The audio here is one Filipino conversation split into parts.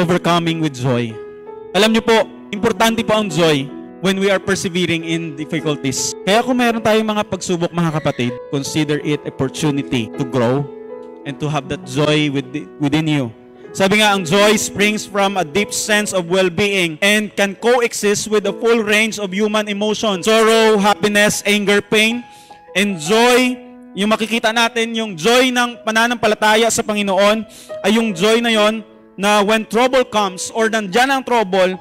overcoming with joy. Alam niyo po, importante po ang joy when we are persevering in difficulties. Kaya kung meron tayong mga pagsubok, mga kapatid, consider it opportunity to grow and to have that joy within you. Sabi nga, ang joy springs from a deep sense of well-being and can coexist with the full range of human emotions. Sorrow, happiness, anger, pain, and joy. Yung makikita natin, yung joy ng pananampalataya sa Panginoon ay yung joy na yon na when trouble comes or nandyan ang trouble,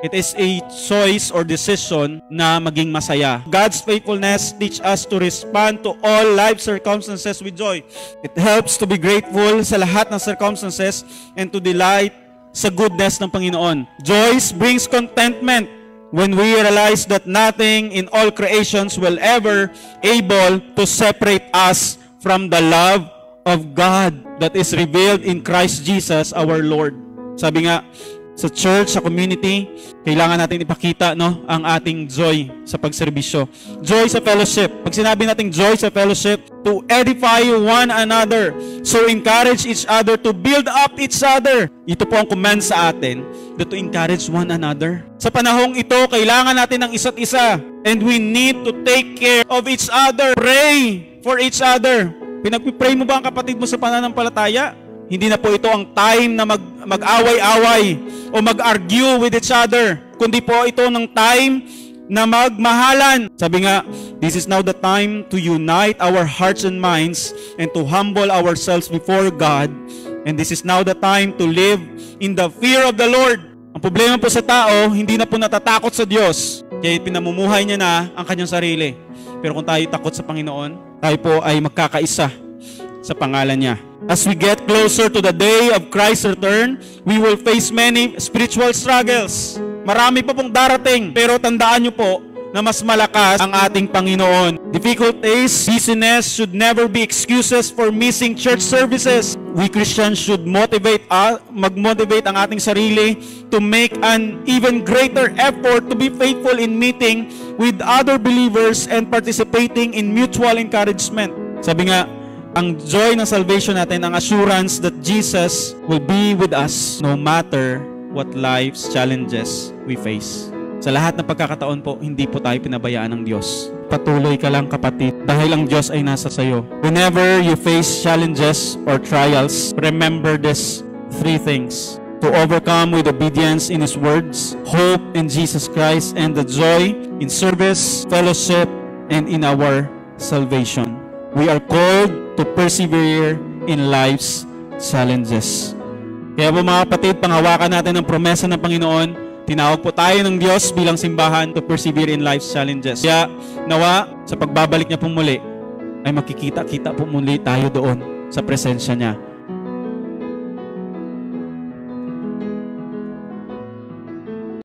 it is a choice or decision na maging masaya. God's faithfulness teach us to respond to all life circumstances with joy. It helps to be grateful sa lahat ng circumstances and to delight sa goodness ng Panginoon. Joy brings contentment when we realize that nothing in all creations will ever able to separate us from the love of God that is revealed in Christ Jesus our Lord. Sabi nga, sa church, sa community, kailangan natin ipakita ang ating joy sa pagserbisyo. Joy sa fellowship. Pag sinabi natin joy sa fellowship, to edify one another. So encourage each other to build up each other. Ito po ang command sa atin, that to encourage one another. Sa panahong ito, kailangan natin ng isa't isa. And we need to take care of each other. Pray for each other. Pinagpipray mo ba ang kapatid mo sa pananampalataya? Hindi na po ito ang time na mag-away-away o mag-argue with each other, kundi po ito ng time na magmahalan. Sabi nga, this is now the time to unite our hearts and minds and to humble ourselves before God. And this is now the time to live in the fear of the Lord. Ang problema po sa tao, hindi na po natatakot sa Diyos. Kaya pinamumuhay niya na ang kanyang sarili. Pero kung tayo takot sa Panginoon, tayo po ay magkakaisa sa pangalan niya. As we get closer to the day of Christ's return, we will face many spiritual struggles. Marami pa pong darating, pero tandaan niyo po na mas malakas ang ating Panginoon. Difficulties, busyness should never be excuses for missing church services. We Christians should mag-motivate ang ating sarili to make an even greater effort to be faithful in meeting with other believers and participating in mutual encouragement. Sabi nga, ang joy ng salvation natin, ang assurance that Jesus will be with us no matter what life's challenges we face. Sa lahat ng pagkakataon po, hindi po tayo pinabayaan ng Diyos. Patuloy ka lang, kapatid, dahil ang Diyos ay nasa sayo. Whenever you face challenges or trials, remember these 3 things. To overcome with obedience in His words, hope in Jesus Christ, and the joy in service, fellowship, and in our salvation. We are called to persevere in life's challenges. Kaya po mga kapatid, panghawakan natin ang promesa ng Panginoon. Tinawag po tayo ng Diyos bilang simbahan to persevere in life's challenges. Kaya nawa, sa pagbabalik niya pong muli, ay makikita-kita po muli tayo doon sa presensya niya.